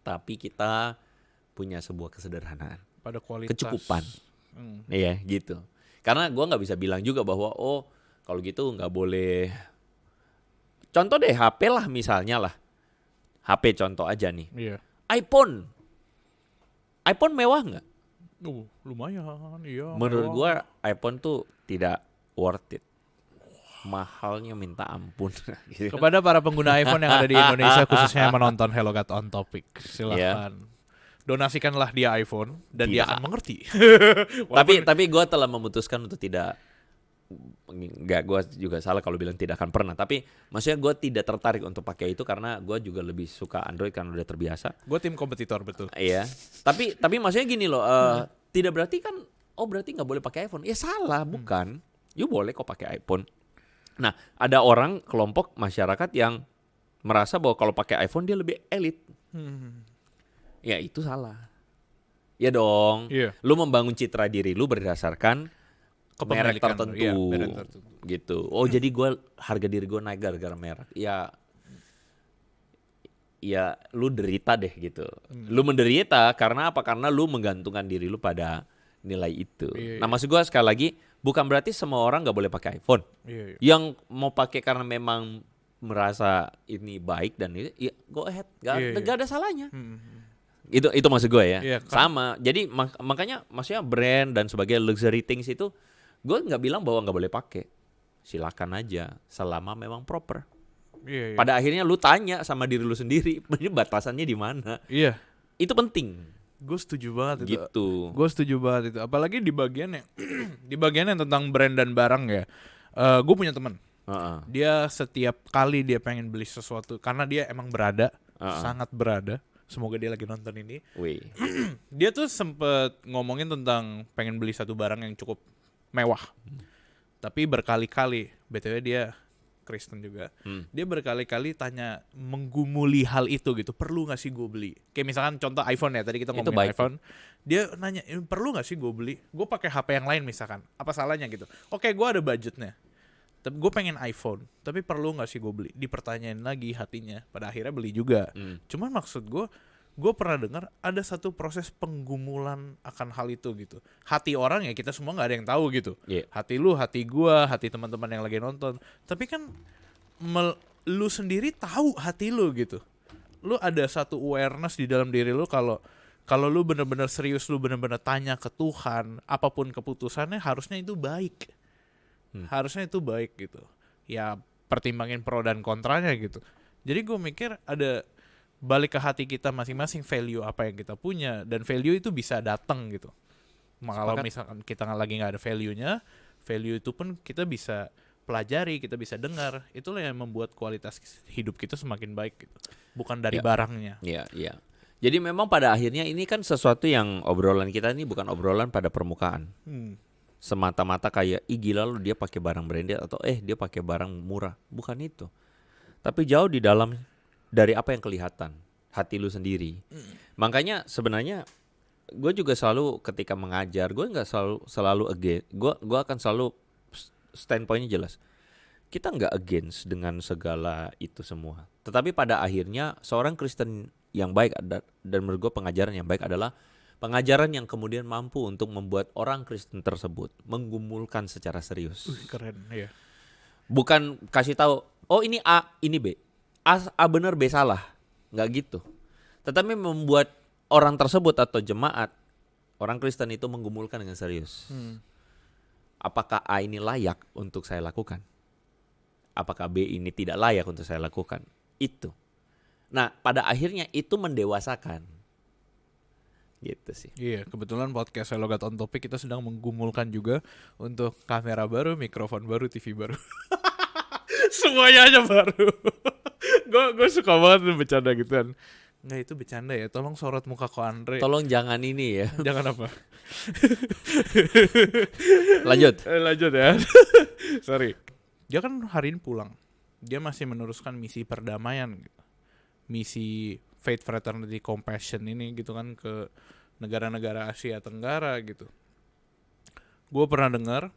Tapi kita punya sebuah kesederhanaan, Pada kualitas. kecukupan. Iya gitu. Karena gue nggak bisa bilang juga bahwa kalau gitu nggak boleh. Contoh deh HP lah misalnya lah. HP contoh aja nih. Iya. iPhone mewah nggak? Lumayan, iya. Menurut mewah. gue iPhone tuh tidak worth it. Mahalnya minta ampun. Gitu. Kepada para pengguna iPhone yang ada di Indonesia, khususnya yang menonton Hello God on Topic, silakan. Donasikanlah dia iPhone dan dia Tidak. akan mengerti. Tapi gue telah memutuskan untuk tidak. Enggak, gue juga salah kalau bilang tidak akan pernah. Tapi maksudnya gue tidak tertarik untuk pakai itu karena gue juga lebih suka Android karena udah terbiasa. Gue tim kompetitor betul. Iya. Tapi maksudnya gini loh, tidak berarti kan berarti nggak boleh pakai iPhone. Ya salah, bukan. You boleh kok pakai iPhone. Nah, ada orang kelompok masyarakat yang merasa bahwa kalau pakai iPhone dia lebih elit. Ya itu salah. Ya dong. Iya. Lu membangun citra diri lu berdasarkan merek Kepemilikan, tertentu, iya, merek tertentu. gitu. Jadi harga diri gue naik gara-gara merek. Ya lu derita deh gitu. Lu menderita karena apa? Karena lu menggantungkan diri lu pada nilai itu. Iya, Nah, maksud gue sekali lagi, bukan berarti semua orang nggak boleh pakai iPhone. Iya. Yang mau pakai karena memang merasa ini baik dan ini, ya go ahead, nggak ada salahnya. Itu maksud gue ya. Iya, kan? Sama. Jadi makanya maksudnya brand dan sebagai luxury things itu gue nggak bilang bahwa nggak boleh pakai. Silakan aja selama memang proper. Iya. Pada akhirnya lu tanya sama diri lu sendiri, ini batasannya di mana? Iya. Itu penting. Gue setuju banget itu. Gitu. Gue setuju banget itu. Apalagi di bagian yang di bagian yang tentang brand dan barang ya. Gue punya teman. Heeh. Dia setiap kali dia pengen beli sesuatu karena dia emang berada, sangat berada. Semoga dia lagi nonton ini. Wih. Dia tuh sempet ngomongin tentang pengen beli satu barang yang cukup mewah. Tapi berkali-kali, BTW dia Kristen juga. Dia berkali-kali tanya, menggumuli hal itu gitu. Perlu gak sih gue beli? Kayak misalkan contoh iPhone ya, tadi kita Itu ngomongin baik. iPhone. Dia nanya, perlu gak sih gue beli? Gue pakai HP yang lain misalkan. Apa salahnya gitu? Oke, gue ada budgetnya. Tapi gue pengen iPhone, tapi perlu nggak sih gue beli? Dipertanyain lagi hatinya, pada akhirnya beli juga. Cuman maksud gue pernah dengar ada satu proses penggumulan akan hal itu gitu. Hati orang ya kita semua nggak ada yang tahu gitu. Yeah. Hati lu, hati gue, hati teman-teman yang lagi nonton. Tapi kan lu sendiri tahu hati lu gitu. Lu ada satu awareness di dalam diri lu kalau lu benar-benar serius, lu benar-benar tanya ke Tuhan, apapun keputusannya harusnya itu baik. Harusnya itu baik gitu. Ya pertimbangin pro dan kontranya gitu. Jadi gue mikir ada balik ke hati kita masing-masing, value apa yang kita punya, dan value itu bisa datang gitu. Kalau misalkan kita lagi nggak ada value-nya, value itu pun kita bisa pelajari, kita bisa dengar. Itulah yang membuat kualitas hidup kita semakin baik gitu. Bukan dari barangnya. Iya. Jadi memang pada akhirnya ini kan sesuatu yang obrolan kita ini bukan obrolan pada permukaan. semata-mata kayak gila lu dia pakai barang branded atau dia pakai barang murah. Bukan itu. Tapi jauh di dalam dari apa yang kelihatan, hati lu sendiri. Makanya sebenarnya gue juga selalu ketika mengajar, gue nggak selalu against. Gue akan selalu standpointnya jelas. Kita nggak against dengan segala itu semua. Tetapi pada akhirnya seorang Kristen yang baik dan menurut gue pengajaran yang baik adalah pengajaran yang kemudian mampu untuk membuat orang Kristen tersebut menggumulkan secara serius. Keren, ya. Bukan kasih tahu, oh ini A, ini B. A benar, B salah. Nggak gitu. Tetapi membuat orang tersebut atau jemaat, orang Kristen itu menggumulkan dengan serius. Apakah A ini layak untuk saya lakukan? Apakah B ini tidak layak untuk saya lakukan? Itu. Nah, pada akhirnya itu mendewasakan. Gitu sih. Iya, kebetulan podcast Hellogat on Topic kita sedang menggumulkan juga untuk kamera baru, mikrofon baru, TV baru. Semuanya aja baru. Gue suka banget bercanda gituan. Nggak, itu bercanda ya. Tolong sorot muka Ko Andre. Tolong jangan ini ya. Jangan apa? Lanjut. Lanjut ya. Sorry. Dia kan hari ini pulang. Dia masih meneruskan misi perdamaian gitu. Misi Faith Fraternity Compassion ini gitu kan ke negara-negara Asia Tenggara gitu. Gue pernah dengar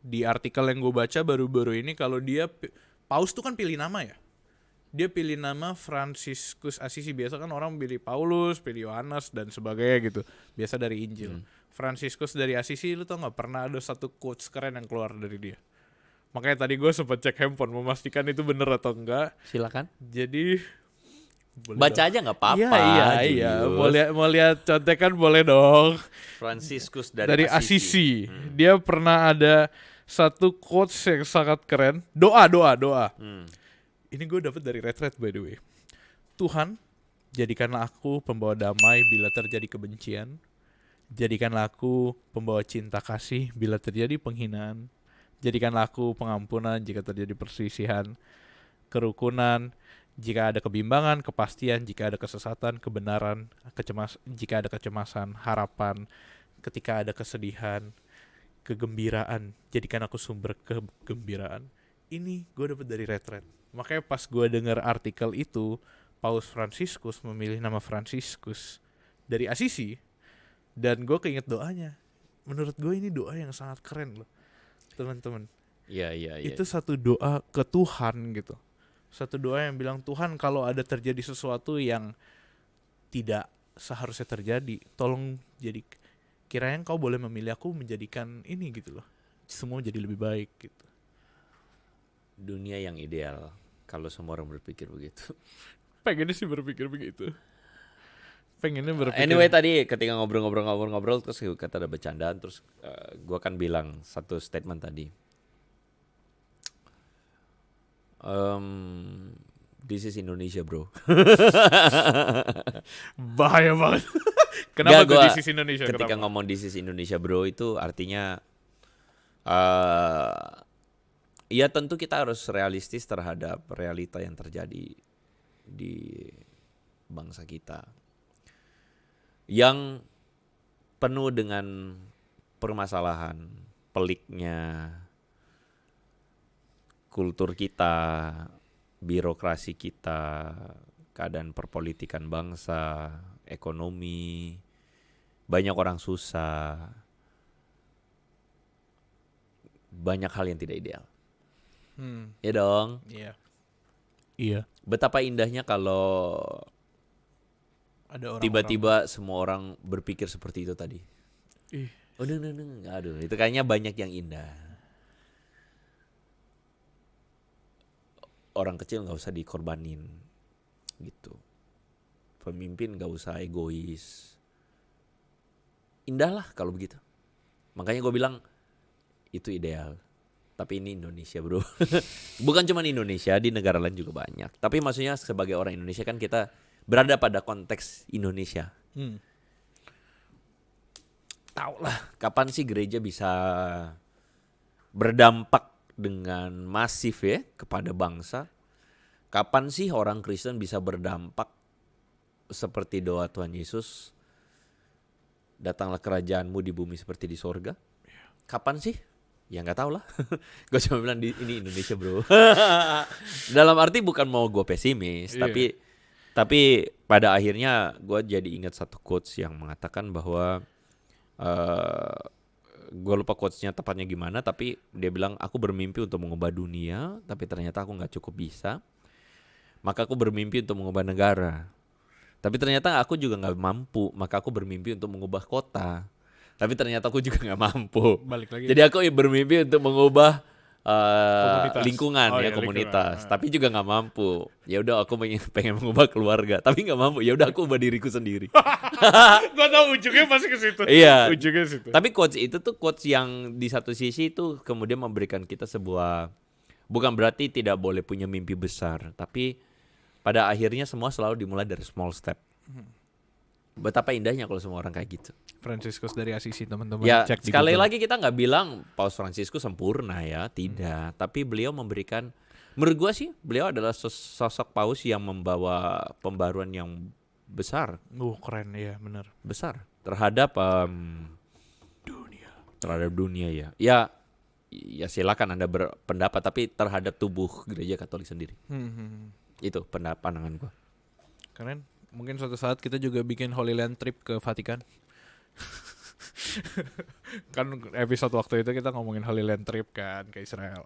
di artikel yang gue baca baru-baru ini kalau dia Paus tuh kan pilih nama ya. Dia pilih nama Franciscus Assisi. Biasa kan orang pilih Paulus, pilih Yohanes dan sebagainya gitu. Biasa dari Injil. Franciscus dari Assisi, lu tau gak pernah ada satu quotes keren yang keluar dari dia. Makanya tadi gue sempat cek handphone memastikan itu bener atau enggak. Silakan. Jadi baca aja nggak apa-apa. Iya. Mau lihat contekan boleh dong. Franciscus dari Assisi. Dia pernah ada satu quotes yang sangat keren. Doa. Ini gue dapet dari retret by the way. Tuhan, jadikanlah aku pembawa damai bila terjadi kebencian. Jadikanlah aku pembawa cinta kasih bila terjadi penghinaan. Jadikanlah aku pengampunan jika terjadi perselisihan, kerukunan, jika ada kebimbangan, kepastian, jika ada kesesatan, kebenaran, jika ada kecemasan, harapan, ketika ada kesedihan, kegembiraan, jadikan aku sumber kegembiraan. Ini gue dapet dari retret. Makanya pas gue dengar artikel itu, Paus Franciscus memilih nama Franciscus dari Assisi, dan gue keinget doanya. Menurut gue ini doa yang sangat keren loh, teman-teman. Iya. Itu satu doa ke Tuhan gitu. Satu doa yang bilang, Tuhan kalau ada terjadi sesuatu yang tidak seharusnya terjadi, tolong jadi kiranya kau boleh memilih aku menjadikan ini gitu loh. Semua jadi lebih baik gitu. Dunia yang ideal kalau semua orang berpikir begitu. Pengennya sih berpikir begitu. Pengennya berpikir. Anyway tadi ketika ngobrol terus kata ada bercandaan terus gue kan bilang satu statement tadi. This is Indonesia bro. Bahaya banget. Kenapa tuh this is Indonesia? Ketika kenapa? ngomong this is Indonesia bro itu artinya ya tentu kita harus realistis terhadap realita yang terjadi di bangsa kita yang penuh dengan permasalahan, peliknya kultur kita, birokrasi kita, keadaan perpolitikan bangsa, ekonomi, banyak orang susah, banyak hal yang tidak ideal. Ya dong. Iya. Betapa indahnya kalau Ada orang tiba-tiba semua orang berpikir seperti itu tadi. Ih. Aduh, itu kayaknya banyak yang indah. Orang kecil nggak usah dikorbanin, gitu. Pemimpin nggak usah egois. Indah lah kalau begitu. Makanya gue bilang itu ideal. Tapi ini Indonesia bro. Bukan cuma Indonesia, di negara lain juga banyak. Tapi maksudnya sebagai orang Indonesia kan kita berada pada konteks Indonesia. Tahu lah kapan sih gereja bisa berdampak dengan masif ya kepada bangsa. Kapan sih orang Kristen bisa berdampak seperti doa Tuhan Yesus, datanglah kerajaanmu di bumi seperti di sorga. Kapan sih? Ya nggak tahu lah. Gue cuma bilang ini Indonesia bro. Dalam arti bukan mau gue pesimis, Iya. tapi pada akhirnya gue jadi ingat satu quotes yang mengatakan bahwa gue lupa quotes-nya tepatnya gimana, tapi dia bilang aku bermimpi untuk mengubah dunia, tapi ternyata aku nggak cukup bisa. Maka aku bermimpi untuk mengubah negara, tapi ternyata aku juga nggak mampu. Maka aku bermimpi untuk mengubah kota, tapi ternyata aku juga nggak mampu. Balik lagi. Jadi aku bermimpi untuk mengubah Komunitas. lingkungan Oh, ya, iya, komunitas, lingkungan. tapi juga nggak mampu. Ya udah aku pengen mengubah keluarga, tapi nggak mampu. Ya udah aku ubah diriku sendiri. Gua tahu ujungnya pasti ke situ. Iya. Ujungnya situ. Tapi quotes itu tuh quotes yang di satu sisi itu kemudian memberikan kita sebuah, bukan berarti tidak boleh punya mimpi besar, tapi pada akhirnya semua selalu dimulai dari small step. Betapa indahnya kalau semua orang kayak gitu. Franciscus dari Assisi, teman-teman. Ya, Cek di sekali Google. lagi kita nggak bilang Paus Fransiskus sempurna ya, tidak. Tapi beliau memberikan, menurut gua sih, beliau adalah sosok paus yang membawa pembaruan yang besar Keren ya, benar. terhadap dunia ya. Ya silakan Anda berpendapat, tapi terhadap tubuh gereja Katolik sendiri. Itu pandangan gua. Keren. Mungkin suatu saat kita juga bikin Holy Land trip ke Vatikan. Kan episode waktu itu kita ngomongin Holy Land trip kan ke Israel.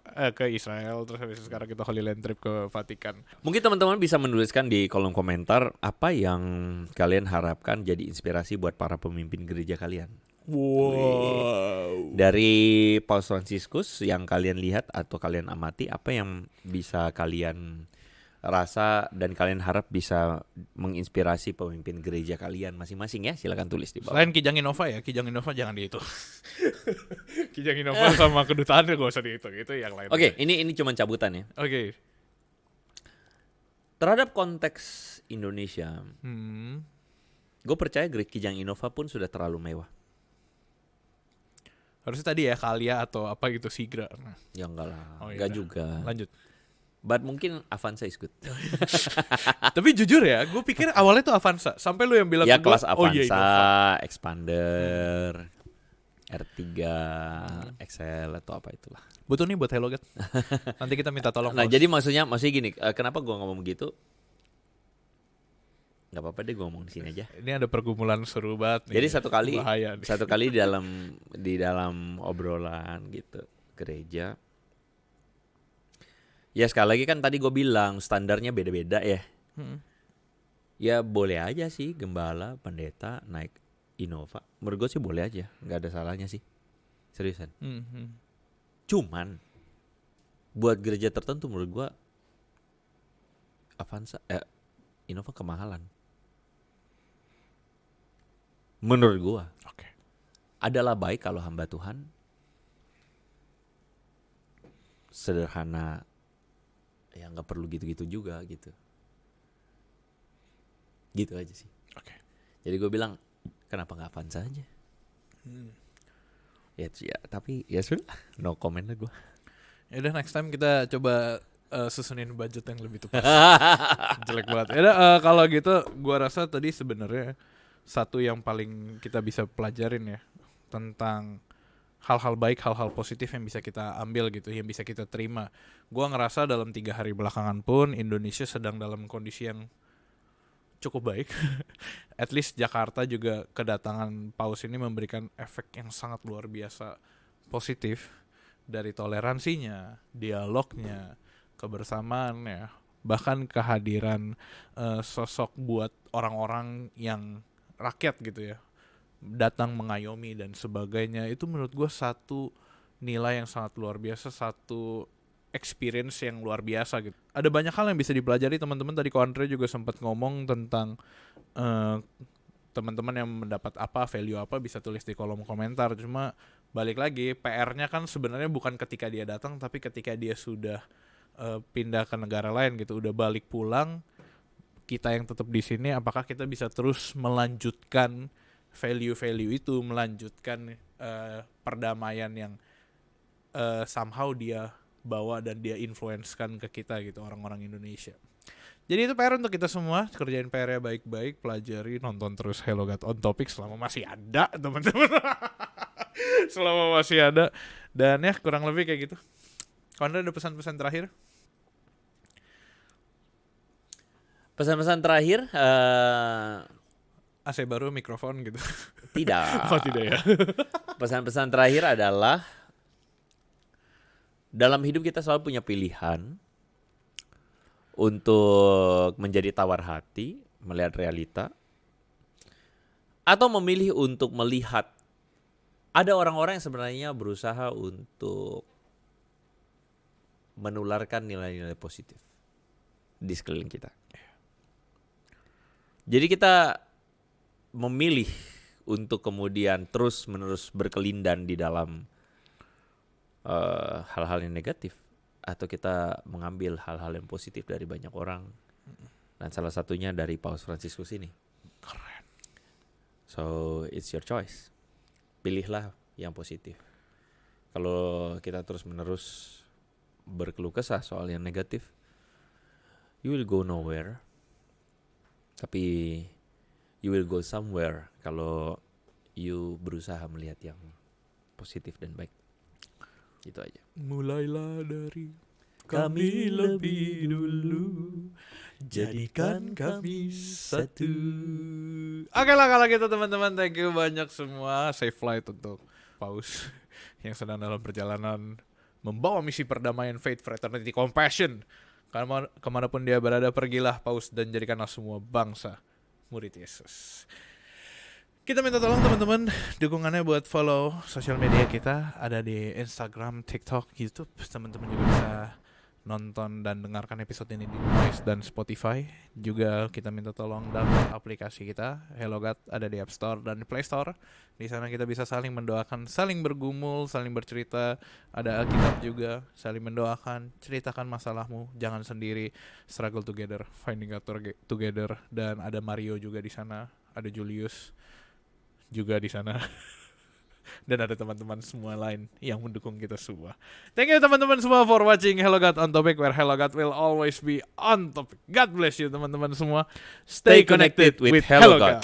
Terus habis itu sekarang kita Holy Land trip ke Vatikan. Mungkin teman-teman bisa menuliskan di kolom komentar apa yang kalian harapkan jadi inspirasi buat para pemimpin gereja kalian. Wow. Dari Paus Fransiskus yang kalian lihat atau kalian amati, apa yang bisa kalian rasa dan kalian harap bisa menginspirasi pemimpin gereja kalian masing-masing ya. Silakan tulis di bawah. Selain Kijang Innova ya, Kijang Innova jangan dihitung. Kijang Innova sama kedutaannya gak usah dihitung, itu yang lain. Oke, ini cuma cabutan ya. Oke. Terhadap konteks Indonesia, Hmm. gue percaya Kijang Innova pun sudah terlalu mewah. Harusnya tadi ya Kalia atau apa gitu Sigra. Nah, Ya enggak lah, Oh, enggak yaudah. juga. lanjut. But mungkin Avanza is good. Tapi jujur ya, gue pikir awalnya tuh Avanza. Sampai lu yang bilang Ya ke gua, kelas oh iya Avanza, Innova. Expander, R3, XL atau apa itulah. Butuh nih buat Hello Get. Nanti kita minta tolong. Nah, Paus. jadi maksudnya gini, kenapa gua ngomong begitu? Gak apa-apa deh gua ngomong di sini aja. Ini ada pergumulan seru banget nih. Jadi Bahaya nih. satu kali di dalam obrolan gitu gereja. Ya sekali lagi kan tadi gue bilang standarnya beda-beda ya. Ya boleh aja sih gembala, pendeta naik Innova. Menurut gue sih boleh aja, nggak ada salahnya sih. Seriusan. Cuman buat gereja tertentu menurut gue Avanza, Innova kemahalan. Menurut gue Oke. adalah baik kalau hamba Tuhan sederhana, ya nggak perlu gitu-gitu juga gitu aja sih. Oke. Jadi gue bilang kenapa nggak Avanza aja. Ya tapi ya sudah, no comment lah gue. Ya udah next time kita coba susunin budget yang lebih tepat. Jelek banget. Ya udah kalau gitu gua rasa tadi sebenarnya satu yang paling kita bisa pelajarin ya tentang hal-hal baik, hal-hal positif yang bisa kita ambil gitu, yang bisa kita terima. Gua ngerasa dalam 3 hari belakangan pun Indonesia sedang dalam kondisi yang cukup baik. At least Jakarta juga kedatangan Paus ini memberikan efek yang sangat luar biasa positif dari toleransinya, dialognya, kebersamaannya, bahkan kehadiran sosok buat orang-orang yang rakyat gitu ya, datang mengayomi dan sebagainya. Itu menurut gue satu nilai yang sangat luar biasa, satu experience yang luar biasa gitu. Ada banyak hal yang bisa dipelajari teman-teman. Tadi Ko Andre juga sempat ngomong tentang teman-teman yang mendapat apa, value apa, bisa tulis di kolom komentar. Cuma balik lagi, PR-nya kan sebenarnya bukan ketika dia datang, tapi ketika dia sudah pindah ke negara lain gitu, udah balik pulang, kita yang tetap di sini, apakah kita bisa terus melanjutkan value-value itu, melanjutkan perdamaian yang somehow dia bawa dan dia influence-kan ke kita gitu, orang-orang Indonesia. Jadi itu PR untuk kita semua, kerjain PR-nya baik-baik, pelajari, nonton terus Hello God on Topic selama masih ada, teman-teman. selama masih ada. Dan ya kurang lebih kayak gitu. Kondra ada pesan-pesan terakhir? Pesan-pesan terakhir AC baru, mikrofon gitu. tidak. Oh tidak ya. Pesan-pesan terakhir adalah dalam hidup kita selalu punya pilihan untuk menjadi tawar hati, melihat realita, atau memilih untuk melihat ada orang-orang yang sebenarnya berusaha untuk menularkan nilai-nilai positif di sekeliling kita. Jadi kita memilih untuk kemudian terus-menerus berkelindan di dalam hal-hal yang negatif, atau kita mengambil hal-hal yang positif dari banyak orang, dan salah satunya dari Paus Fransiskus ini. Keren. So it's your choice. Pilihlah yang positif. Kalau kita terus-menerus berkeluh kesah soal yang negatif, you will go nowhere. Tapi you will go somewhere kalau you berusaha melihat yang positif dan baik. Itu aja. Mulailah dari kami lebih dulu, jadikan kami satu. Oke lah kalau gitu teman-teman, thank you banyak semua. Safe flight untuk Paus yang sedang dalam perjalanan membawa misi perdamaian, faith, fraternity, compassion. Karena kemanapun dia berada, pergilah Paus dan jadikanlah semua bangsa murid Yesus. Kita minta tolong teman-teman dukungannya buat follow sosial media kita, ada di Instagram, TikTok, YouTube. Teman-teman juga bisa nonton dan dengarkan episode ini di Noise dan Spotify. Juga kita minta tolong download aplikasi kita, HelloGod, ada di App Store dan di Play Store. Di sana kita bisa saling mendoakan, saling bergumul, saling bercerita. Ada Alkitab juga, saling mendoakan, ceritakan masalahmu, jangan sendiri, struggle together, finding God together. Dan ada Mario juga di sana, ada Julius juga di sana. Dan ada teman-teman semua lain yang mendukung kita semua. Thank you teman-teman semua for watching Hello God on Topic, where Hello God will always be on topic. God bless you teman-teman semua. Stay connected with Hello God.